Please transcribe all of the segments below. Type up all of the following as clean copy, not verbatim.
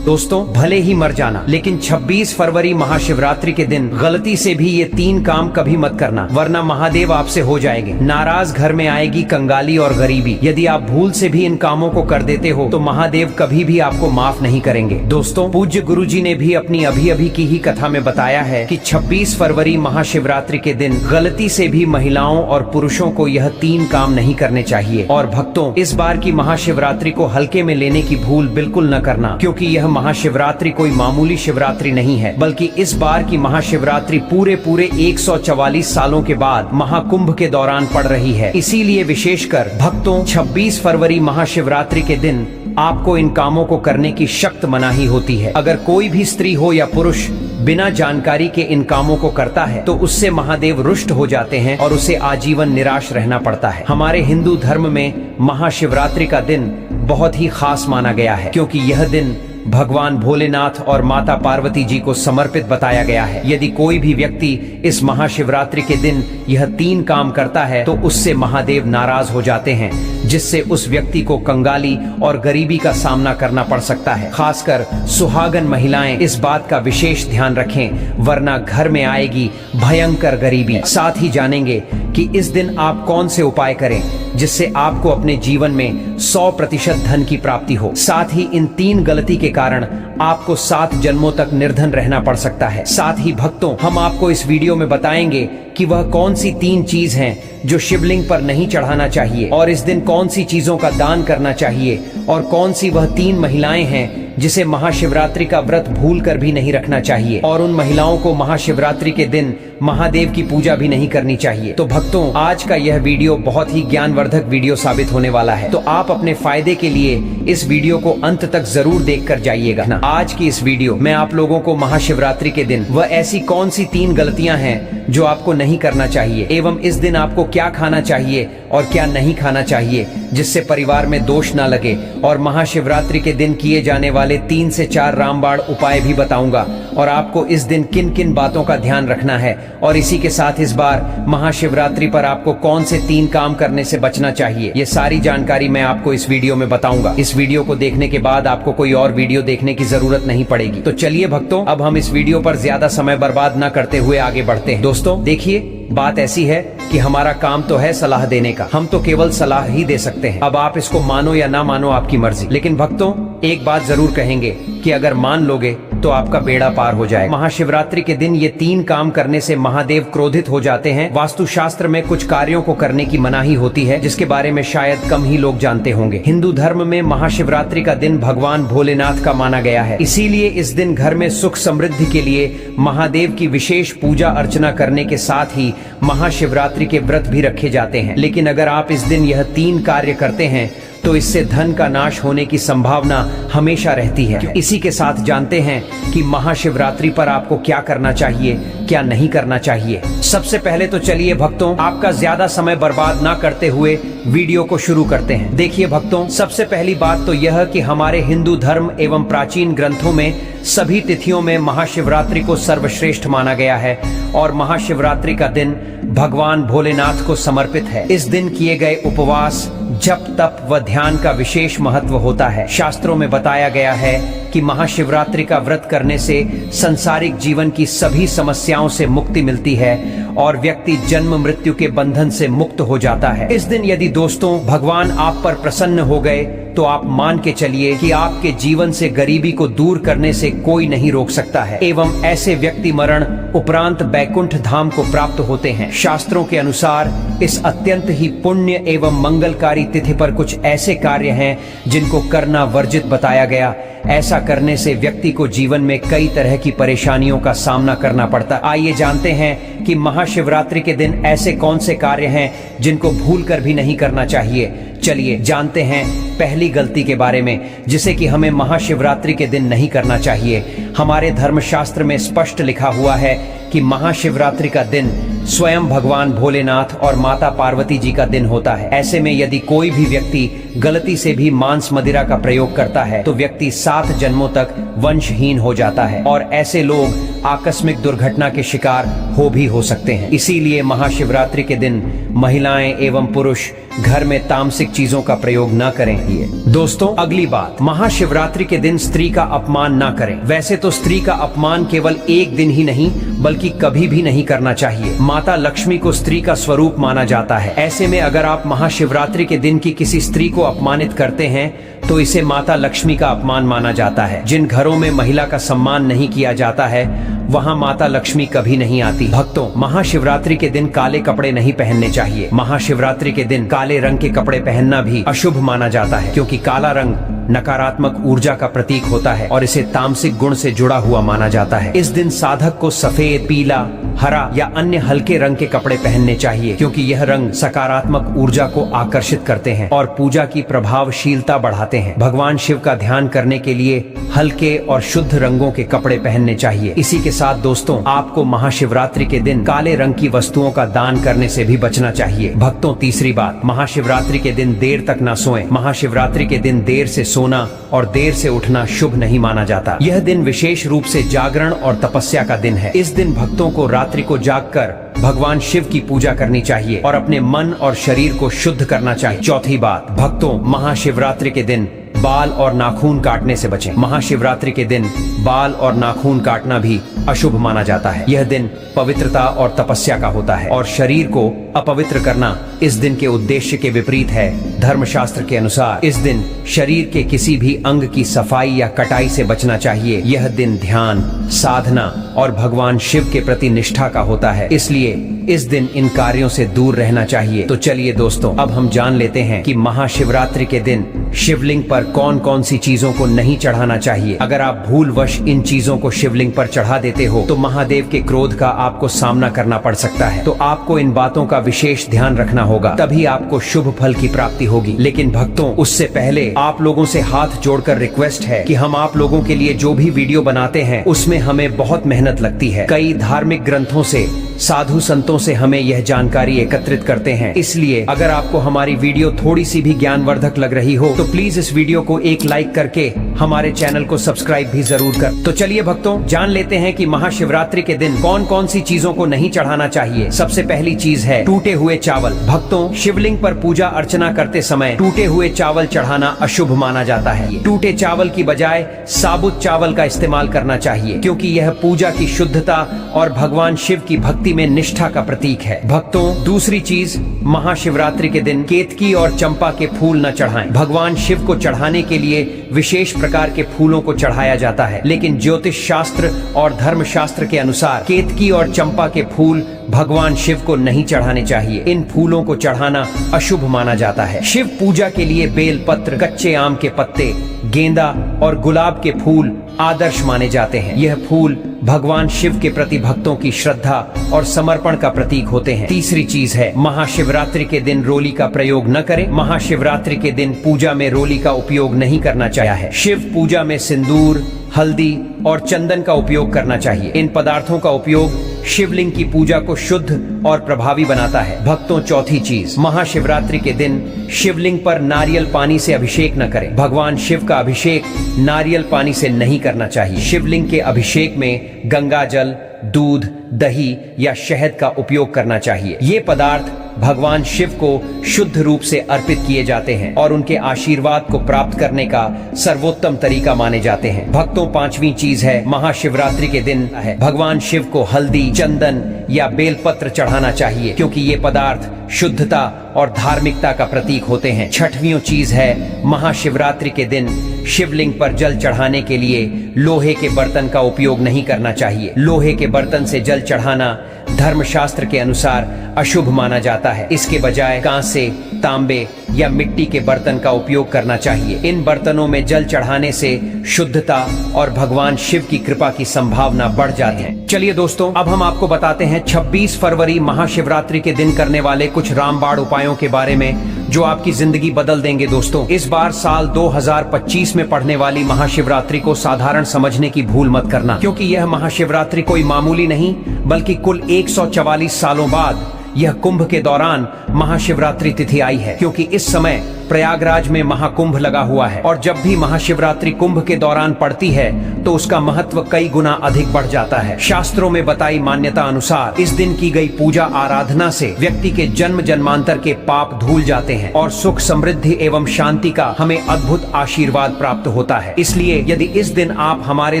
दोस्तों, भले ही मर जाना, लेकिन 26 फरवरी महाशिवरात्रि के दिन गलती से भी ये 3 काम कभी मत करना, वरना महादेव आपसे हो जाएंगे नाराज। घर में आएगी कंगाली और गरीबी। यदि आप भूल से भी इन कामों को कर देते हो तो महादेव कभी भी आपको माफ नहीं करेंगे। दोस्तों, पूज्य गुरुजी ने भी अपनी अभी की ही कथा में बताया है कि 26 फरवरी महाशिवरात्रि के दिन गलती से भी महिलाओं और पुरुषों को यह 3 काम नहीं करने चाहिए। और भक्तों, इस बार की महाशिवरात्रि को हल्के में लेने की भूल बिल्कुल न करना, क्योंकि यह महाशिवरात्रि कोई मामूली शिवरात्रि नहीं है, बल्कि इस बार की महाशिवरात्रि पूरे 144 सालों के बाद महाकुंभ के दौरान पड़ रही है। इसीलिए विशेषकर भक्तों, 26 फरवरी महाशिवरात्रि के दिन आपको इन कामों को करने की सख्त मनाही होती है। अगर कोई भी स्त्री हो या पुरुष बिना जानकारी के इन कामों को करता है तो उससे महादेव रुष्ट हो जाते हैं और उसे आजीवन निराश रहना पड़ता है। हमारे हिंदू धर्म में महाशिवरात्रि का दिन बहुत ही खास माना गया है, क्योंकि यह दिन भगवान भोलेनाथ और माता पार्वती जी को समर्पित बताया गया है। यदि कोई भी व्यक्ति इस महाशिवरात्रि के दिन यह 3 काम करता है तो उससे महादेव नाराज हो जाते हैं, जिससे उस व्यक्ति को कंगाली और गरीबी का सामना करना पड़ सकता है। खासकर सुहागन महिलाएं इस बात का विशेष ध्यान रखें, वरना घर में आएगी भयंकर गरीबी। साथ ही जानेंगे कि इस दिन आप कौन से उपाय करें जिससे आपको अपने जीवन में 100% धन की प्राप्ति हो। साथ ही इन 3 गलती के कारण आपको 7 जन्मों तक निर्धन रहना पड़ सकता है। साथ ही भक्तों, हम आपको इस वीडियो में बताएंगे कि वह कौन सी 3 चीज हैं जो शिवलिंग पर नहीं चढ़ाना चाहिए, और इस दिन कौन सी चीजों का दान करना चाहिए, और कौन सी वह 3 महिलाएं हैं जिसे महाशिवरात्रि का व्रत भूल कर भी नहीं रखना चाहिए, और उन महिलाओं को महाशिवरात्रि के दिन महादेव की पूजा भी नहीं करनी चाहिए। तो भक्तों, आज का यह वीडियो बहुत ही ज्ञानवर्धक वीडियो साबित होने वाला है, तो आप अपने फायदे के लिए इस वीडियो को अंत तक जरूर देख कर जाइएगा ना। आज की इस वीडियो में आप लोगों को महाशिवरात्रि के दिन वह ऐसी कौन सी 3 गलतियां हैं जो आपको नहीं करना चाहिए, एवं इस दिन आपको क्या खाना चाहिए और क्या नहीं खाना चाहिए जिससे परिवार में दोष ना लगे, और महाशिवरात्रि के दिन किए जाने वाले 3 से 4 रामबाण उपाय भी बताऊंगा, और आपको इस दिन किन किन बातों का ध्यान रखना है, और इसी के साथ इस बार महाशिवरात्रि पर आपको कौन से 3 काम करने से बचना चाहिए, ये सारी जानकारी मैं आपको इस वीडियो में बताऊंगा। इस वीडियो को देखने के बाद आपको कोई और वीडियो देखने की जरूरत नहीं पड़ेगी। तो चलिए भक्तों, अब हम इस वीडियो पर ज्यादा समय बर्बाद न करते हुए आगे बढ़ते हैं। दोस्तों देखिए, बात ऐसी है कि हमारा काम तो है सलाह देने का, हम तो केवल सलाह ही दे सकते हैं। अब आप इसको मानो या ना मानो, आपकी मर्जी। लेकिन भक्तों, एक बात जरूर कहेंगे कि अगर मान लोगे तो आपका बेड़ा पार हो जाएगा। महाशिवरात्रि के दिन ये 3 काम करने से महादेव क्रोधित हो जाते हैं। वास्तुशास्त्र में कुछ कार्यों को करने की मनाही होती है, जिसके बारे में शायद कम ही लोग जानते होंगे। हिंदू धर्म में महाशिवरात्रि का दिन भगवान भोलेनाथ का माना गया है, इसीलिए इस दिन घर में सुख समृद्धि के लिए महादेव की विशेष पूजा अर्चना करने के साथ ही महाशिवरात्रि के व्रत भी रखे जाते हैं। लेकिन अगर आप इस दिन यह 3 कार्य करते हैं तो इससे धन का नाश होने की संभावना हमेशा रहती है। इसी के साथ जानते हैं कि महाशिवरात्रि पर आपको क्या करना चाहिए, क्या नहीं करना चाहिए। सबसे पहले तो चलिए भक्तों, आपका ज्यादा समय बर्बाद ना करते हुए वीडियो को शुरू करते हैं। देखिए भक्तों, सबसे पहली बात तो यह कि हमारे हिंदू धर्म एवं प्राचीन ग्रंथों में सभी तिथियों में महाशिवरात्रि को सर्वश्रेष्ठ माना गया है, और महाशिवरात्रि का दिन भगवान भोलेनाथ को समर्पित है। इस दिन किए गए उपवास, जप, तप व ध्यान का विशेष महत्व होता है। शास्त्रों में बताया गया है कि महाशिवरात्रि का व्रत करने से संसारिक जीवन की सभी समस्याओं से मुक्ति मिलती है और व्यक्ति जन्म मृत्यु के बंधन से मुक्त हो जाता है। इस दिन यदि दोस्तों भगवान आप पर प्रसन्न हो गए तो आप मान के चलिए कि आपके जीवन से गरीबी को दूर करने से कोई नहीं रोक सकता है, एवं ऐसे व्यक्ति मरण उपरांत बैकुंठ धाम को प्राप्त होते हैं। शास्त्रों के अनुसार इस अत्यंत ही पुण्य एवं मंगलकारी तिथि पर कुछ ऐसे कार्य हैं जिनको करना वर्जित बताया गया। ऐसा करने से व्यक्ति को जीवन में कई तरह की परेशानियों का सामना करना पड़ता है। आइए जानते हैं कि महाशिवरात्रि के दिन ऐसे कौन से कार्य हैं जिनको भूल कर भी नहीं करना चाहिए। चलिए जानते हैं पहली गलती के बारे में, जिसे कि हमें महाशिवरात्रि के दिन नहीं करना चाहिए। हमारे धर्मशास्त्र में स्पष्ट लिखा हुआ है कि महाशिवरात्रि का दिन स्वयं भगवान भोलेनाथ और माता पार्वती जी का दिन होता है। ऐसे में यदि कोई भी व्यक्ति गलती से भी मांस मदिरा का प्रयोग करता है तो व्यक्ति 7 जन्मों तक वंशहीन हो जाता है, और ऐसे लोग आकस्मिक दुर्घटना के शिकार भी हो सकते हैं। इसीलिए महाशिवरात्रि के दिन महिलाएं एवं पुरुष घर में तामसिक चीजों का प्रयोग न करें। दोस्तों अगली बात, महाशिवरात्रि के दिन स्त्री का अपमान न करें। वैसे तो स्त्री का अपमान केवल एक दिन ही नहीं बल्कि कभी भी नहीं करना चाहिए। माता लक्ष्मी को स्त्री का स्वरूप माना जाता है। ऐसे में अगर आप महाशिवरात्रि के दिन की किसी स्त्री को अपमानित करते हैं तो इसे माता लक्ष्मी का अपमान माना जाता है। जिन घरों में महिला का सम्मान नहीं किया जाता है वहां माता लक्ष्मी कभी नहीं आती। भक्तों, महाशिवरात्रि के दिन काले कपड़े नहीं पहनने चाहिए। महाशिवरात्रि के दिन काले रंग के कपड़े पहनना भी अशुभ माना जाता है, क्योंकि काला रंग नकारात्मक ऊर्जा का प्रतीक होता है और इसे तामसिक गुण से जुड़ा हुआ माना जाता है। इस दिन साधक को सफेद, पीला, हरा या अन्य हल्के रंग के कपड़े पहनने चाहिए, क्योंकि यह रंग सकारात्मक ऊर्जा को आकर्षित करते हैं और पूजा की प्रभावशीलता बढ़ाते हैं। भगवान शिव का ध्यान करने के लिए हल्के और शुद्ध रंगों के कपड़े पहनने चाहिए। इसी के साथ दोस्तों, आपको महाशिवरात्रि के दिन काले रंग की वस्तुओं का दान करने से भी बचना चाहिए। भक्तों, तीसरी बात, महाशिवरात्रि के दिन देर तक न सोएं। महाशिवरात्रि के दिन देर से सोना और देर से उठना शुभ नहीं माना जाता। यह दिन विशेष रूप से जागरण और तपस्या का दिन है। इस दिन भक्तों को रात्रि को जागकर भगवान शिव की पूजा करनी चाहिए और अपने मन और शरीर को शुद्ध करना चाहिए। चौथी बात, भक्तों, महाशिवरात्रि के दिन बाल और नाखून काटने से बचें। महाशिवरात्रि के दिन बाल और नाखून काटना भी अशुभ माना जाता है। यह दिन पवित्रता और तपस्या का होता है और शरीर को अपवित्र करना इस दिन के उद्देश्य के विपरीत है। धर्मशास्त्र के अनुसार इस दिन शरीर के किसी भी अंग की सफाई या कटाई से बचना चाहिए। यह दिन ध्यान, साधना और भगवान शिव के प्रति निष्ठा का होता है, इसलिए इस दिन इन कार्यों से दूर रहना चाहिए। तो चलिए दोस्तों, अब हम जान लेते हैं कि महाशिवरात्रि के दिन शिवलिंग पर कौन कौन सी चीजों को नहीं चढ़ाना चाहिए। अगर आप भूलवश इन चीजों को शिवलिंग पर चढ़ा देते हो तो महादेव के क्रोध का आपको सामना करना पड़ सकता है। तो आपको इन बातों का विशेष ध्यान रखना होगा, तभी आपको शुभ फल की प्राप्ति होगी। लेकिन भक्तों, उससे पहले आप लोगों से हाथ जोड़कर रिक्वेस्ट है कि हम आप लोगों के लिए जो भी वीडियो बनाते हैं उसमें हमें बहुत मेहनत लगती है। कई धार्मिक ग्रंथों से, साधु संतों से हमें यह जानकारी एकत्रित करते हैं। इसलिए अगर आपको हमारी वीडियो थोड़ी सी भी ज्ञानवर्धक लग रही हो तो प्लीज इस वीडियो को एक लाइक करके हमारे चैनल को सब्सक्राइब भी जरूर कर। तो चलिए भक्तों, जान लेते हैं कि महाशिवरात्रि के दिन कौन कौन सी चीजों को नहीं चढ़ाना चाहिए। सबसे पहली चीज है टूटे हुए चावल। भक्तों, शिवलिंग पर पूजा अर्चना करते समय टूटे हुए चावल चढ़ाना अशुभ माना जाता है। टूटे चावल की बजाय साबुत चावल का इस्तेमाल करना चाहिए, क्योंकि यह पूजा की शुद्धता और भगवान शिव की भक्ति में निष्ठा का प्रतीक है। भक्तों, दूसरी चीज, महाशिवरात्रि के दिन केतकी और चंपा के फूल न चढ़ाएं। भगवान शिव को चढ़ाने के लिए विशेष प्रकार के फूलों को चढ़ाया जाता है, लेकिन ज्योतिष शास्त्र और धर्म शास्त्र के अनुसार केतकी और चंपा के फूल भगवान शिव को नहीं चढ़ाने चाहिए। इन फूलों को चढ़ाना अशुभ माना जाता है। शिव पूजा के लिए बेल पत्र, कच्चे आम के पत्ते, गेंदा और गुलाब के फूल आदर्श माने जाते हैं। यह फूल भगवान शिव के प्रति भक्तों की श्रद्धा और समर्पण का प्रतीक होते हैं। तीसरी चीज है, महाशिवरात्रि के दिन रोली का प्रयोग न करें। महाशिवरात्रि के दिन पूजा में रोली का उपयोग नहीं करना चाहिए। शिव पूजा में सिंदूर, हल्दी और चंदन का उपयोग करना चाहिए। इन पदार्थों का उपयोग शिवलिंग की पूजा को शुद्ध और प्रभावी बनाता है। भक्तों, चौथी चीज, महाशिवरात्रि के दिन शिवलिंग पर नारियल पानी से अभिषेक न करें। भगवान शिव का अभिषेक नारियल पानी से नहीं करना चाहिए। शिवलिंग के अभिषेक में गंगा जल, दूध, दही या शहद का उपयोग करना चाहिए। ये पदार्थ भगवान शिव को शुद्ध रूप से अर्पित किए जाते हैं और उनके आशीर्वाद को प्राप्त करने का सर्वोत्तम तरीका माने जाते हैं। भक्तों, पांचवी चीज है, महाशिवरात्रि के दिन है भगवान शिव को हल्दी, चंदन या बेलपत्र चढ़ाना चाहिए, क्योंकि ये पदार्थ शुद्धता और धार्मिकता का प्रतीक होते हैं। छठवीं चीज है, महाशिवरात्रि के दिन शिवलिंग पर जल चढ़ाने के लिए लोहे के बर्तन का उपयोग नहीं करना चाहिए। लोहे के बर्तन से जल चढ़ाना धर्मशास्त्र के अनुसार अशुभ माना जाता है। इसके बजाय कांसे, तांबे या मिट्टी के बर्तन का उपयोग करना चाहिए। इन बर्तनों में जल चढ़ाने से शुद्धता और भगवान शिव की कृपा की संभावना बढ़ जाती है। चलिए दोस्तों, अब हम आपको बताते हैं 26 फरवरी महाशिवरात्रि के दिन करने वाले कुछ रामबाण उपायों के बारे में, जो आपकी जिंदगी बदल देंगे। दोस्तों, इस बार साल 2025 में पढ़ने वाली महाशिवरात्रि को साधारण समझने की भूल मत करना, क्योंकि यह महाशिवरात्रि कोई मामूली नहीं बल्कि कुल 144 सालों बाद यह कुंभ के दौरान महाशिवरात्रि तिथि आई है, क्योंकि इस समय प्रयागराज में महाकुंभ लगा हुआ है और जब भी महाशिवरात्रि कुंभ के दौरान पड़ती है तो उसका महत्व कई गुना अधिक बढ़ जाता है। शास्त्रों में बताई मान्यता अनुसार इस दिन की गई पूजा आराधना से व्यक्ति के जन्म जन्मांतर के पाप धुल जाते हैं और सुख समृद्धि एवं शांति का हमें अद्भुत आशीर्वाद प्राप्त होता है। इसलिए यदि इस दिन आप हमारे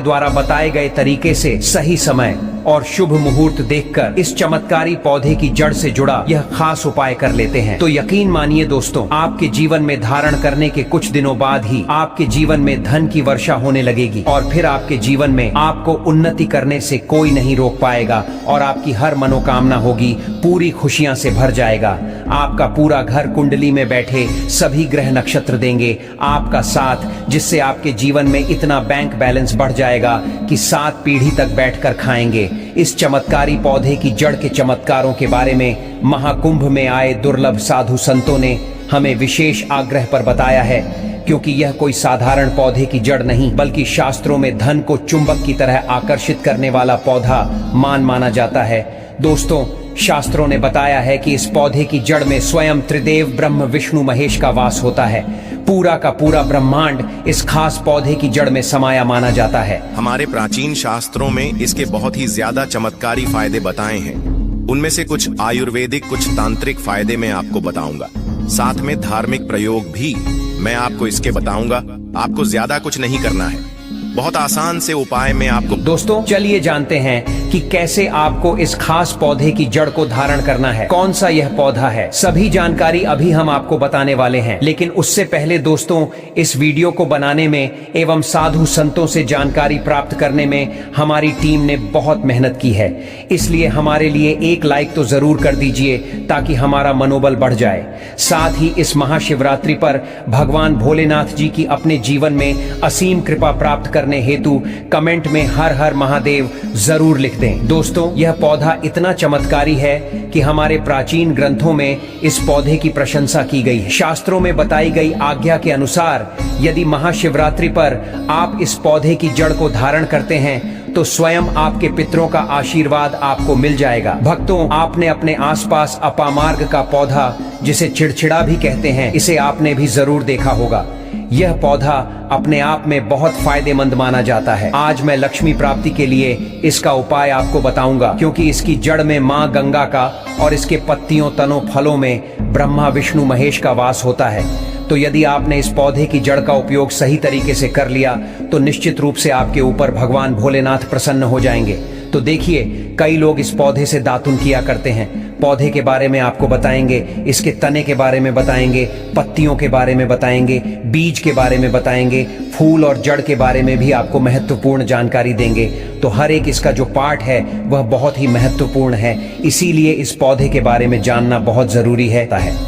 द्वारा बताए गए तरीके से सही समय और शुभ मुहूर्त देखकर इस चमत्कारी पौधे की जड़ से जुड़ा यह खास उपाय कर लेते हैं तो यकीन मानिए दोस्तों, आपके जीवन में धारण करने के कुछ दिनों बाद ही आपके जीवन में धन की वर्षा होने लगेगी और फिर आपके जीवन में आपको उन्नति करने से कोई नहीं रोक पाएगा और आपकी हर मनोकामना होगी पूरी खुशियां से भर जाएगा। आपका पूरा घर कुंडली में बैठे सभी ग्रह नक्षत्र देंगे आपका साथ, जिससे आपके जीवन में इतना बैंक बैलेंस बढ़ जाएगा कि 7 पीढ़ी तक बैठकर खाएंगे। इस चमत्कारी पौधे की जड़ के चमत्कारों के बारे में महाकुंभ में आए दुर्लभ साधु संतों ने हमें विशेष आग्रह पर बताया है, क्योंकि यह कोई साधारण पौधे की जड़ नहीं बल्कि शास्त्रों में धन को चुंबक की तरह आकर्षित करने वाला पौधा माना जाता है। दोस्तों, शास्त्रों ने बताया है कि इस पौधे की जड़ में स्वयं त्रिदेव ब्रह्म विष्णु महेश का वास होता है। पूरा का पूरा ब्रह्मांड इस खास पौधे की जड़ में समाया माना जाता है। हमारे प्राचीन शास्त्रों में इसके बहुत ही ज्यादा चमत्कारी फायदे बताए हैं। उनमें से कुछ आयुर्वेदिक, कुछ तांत्रिक फायदे मैं आपको बताऊंगा, साथ में धार्मिक प्रयोग भी मैं आपको इसके बताऊंगा। आपको ज्यादा कुछ नहीं करना है, बहुत आसान से उपाय में आपको। दोस्तों, चलिए जानते हैं कि कैसे आपको इस खास पौधे की जड़ को धारण करना है, कौन सा यह पौधा है। सभी जानकारी अभी हम आपको बताने वाले हैं, लेकिन उससे पहले दोस्तों, इस वीडियो को बनाने में एवं साधु संतों से जानकारी प्राप्त करने में हमारी टीम ने बहुत मेहनत की है। इसलिए हमारे लिए एक लाइक तो जरूर कर दीजिए ताकि हमारा मनोबल बढ़ जाए। साथ ही इस महाशिवरात्रि पर भगवान भोलेनाथ जी की अपने जीवन में असीम कृपा प्राप्त करने हेतु कमेंट में हर हर महादेव जरूर लिख दें। दोस्तों, यह पौधा इतना चमत्कारी है कि हमारे प्राचीन ग्रंथों में इस पौधे की प्रशंसा की गई है। शास्त्रों में बताई गई आज्ञा के अनुसार यदि महाशिवरात्रि पर आप इस पौधे की जड़ को धारण करते हैं तो स्वयं आपके पितरों का आशीर्वाद आपको मिल जाएगा। भक्तों, आपने अपने आसपास अपामार्ग का पौधा, जिसे चिड़चिड़ा भी कहते हैं, इसे आपने भी जरूर देखा होगा। यह पौधा अपने आप में बहुत फायदेमंद माना जाता है। आज मैं लक्ष्मी प्राप्ति के लिए इसका उपाय आपको बताऊंगा, क्योंकि इसकी जड़ में माँ गंगा का और इसके पत्तियों, तनों, फलों में ब्रह्मा विष्णु महेश का वास होता है। तो यदि आपने इस पौधे की जड़ का उपयोग सही तरीके से कर लिया तो निश्चित रूप से आपके ऊपर भगवान भोलेनाथ प्रसन्न हो जाएंगे। तो देखिए, कई लोग इस पौधे से दातुन किया करते हैं। पौधे के बारे में आपको बताएंगे, इसके तने के बारे में बताएंगे, पत्तियों के बारे में बताएंगे, बीज के बारे में बताएंगे, फूल और जड़ के बारे में भी आपको महत्वपूर्ण जानकारी देंगे। तो हर एक इसका जो पार्ट है वह बहुत ही महत्वपूर्ण है, इसीलिए इस पौधे के बारे में जानना बहुत जरूरी है।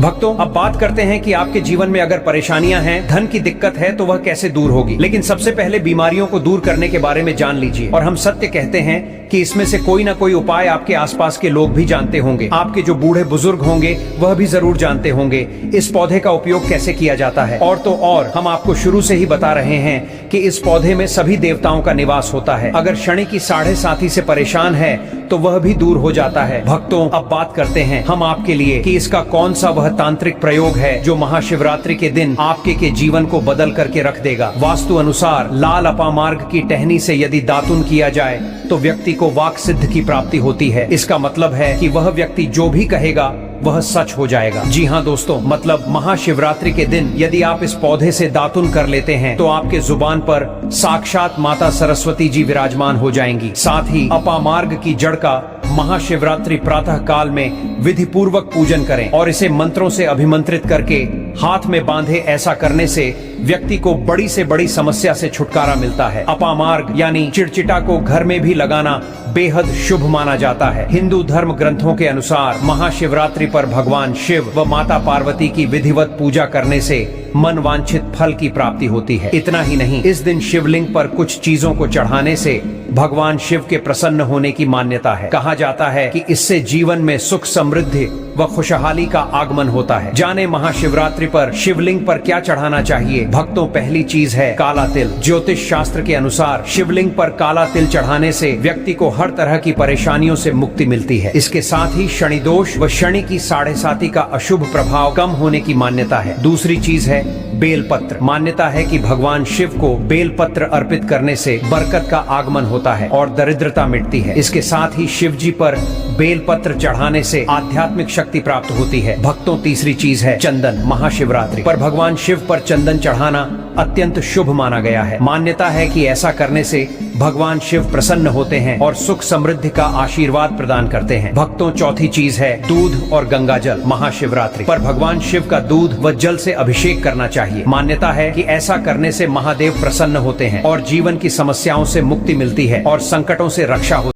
भक्तों, अब बात करते हैं कि आपके जीवन में अगर परेशानियां हैं, धन की दिक्कत है तो वह कैसे दूर होगी। लेकिन सबसे पहले बीमारियों को दूर करने के बारे में जान लीजिए। और हम सत्य कहते हैं कि इसमें से कोई ना कोई उपाय आपके आसपास के लोग भी जानते होंगे। आपके जो बूढ़े बुजुर्ग होंगे वह भी जरूर जानते होंगे इस पौधे का उपयोग कैसे किया जाता है। और तो और हम आपको शुरू से ही बता रहे हैं कि इस पौधे में सभी देवताओं का निवास होता है। अगर शनि की 7.5 से परेशान है तो वह भी दूर हो जाता है। भक्तों, अब बात करते हैं हम आपके लिए कि इसका कौन सा वह तांत्रिक प्रयोग है जो महाशिवरात्रि के दिन आपके के जीवन को बदल करके रख देगा। वास्तु अनुसार लाल अपामार्ग की टहनी से यदि दातुन किया जाए तो व्यक्ति को वाक सिद्ध की प्राप्ति होती है। इसका मतलब है कि वह व्यक्ति जो भी कहेगा वह सच हो जाएगा। जी हाँ दोस्तों, मतलब महाशिवरात्रि के दिन यदि आप इस पौधे से दातुन कर लेते हैं तो आपके जुबान पर साक्षात माता सरस्वती जी विराजमान हो जाएंगी। साथ ही अपामार्ग की जड़ का महाशिवरात्रि प्रातः काल में विधि पूर्वक पूजन करें और इसे मंत्रों से अभिमंत्रित करके हाथ में बांधे। ऐसा करने से व्यक्ति को बड़ी से बड़ी समस्या से छुटकारा मिलता है। अपामार्ग यानी चिड़चिटा को घर में भी लगाना बेहद शुभ माना जाता है। हिंदू धर्म ग्रंथों के अनुसार महाशिवरात्रि पर भगवान शिव व माता पार्वती की विधिवत पूजा करने से मन वांछित फल की प्राप्ति होती है। इतना ही नहीं, इस दिन शिवलिंग पर कुछ चीजों को चढ़ाने से भगवान शिव के प्रसन्न होने की मान्यता है। कहा जाता है कि इससे जीवन में सुख समृद्धि व खुशहाली का आगमन होता है। जाने महाशिवरात्रि पर शिवलिंग पर क्या चढ़ाना चाहिए। भक्तों, पहली चीज है काला तिल। ज्योतिष शास्त्र के अनुसार शिवलिंग पर काला तिल चढ़ाने से व्यक्ति को हर तरह की परेशानियों से मुक्ति मिलती है। इसके साथ ही शनि दोष व शनि की 7.5 का अशुभ प्रभाव कम होने की मान्यता है। दूसरी चीज है बेलपत्र। मान्यता है कि भगवान शिव को बेलपत्र अर्पित करने से बरकत का आगमन होता है और दरिद्रता मिटती है। इसके साथ ही शिव जी पर बेलपत्र चढ़ाने से आध्यात्मिक शक्ति प्राप्त होती है। भक्तों, तीसरी चीज है चंदन। महाशिवरात्रि पर भगवान शिव पर चंदन चढ़ाना अत्यंत शुभ माना गया है। मान्यता है कि ऐसा करने से भगवान शिव प्रसन्न होते हैं और सुख समृद्धि का आशीर्वाद प्रदान करते हैं। भक्तों, चौथी चीज है दूध और गंगा जल। महाशिवरात्रि पर भगवान शिव का दूध व जल से अभिषेक करना चाहिए। मान्यता है कि ऐसा करने से महादेव प्रसन्न होते हैं और जीवन की समस्याओं से मुक्ति मिलती है और संकटों से रक्षा होती है।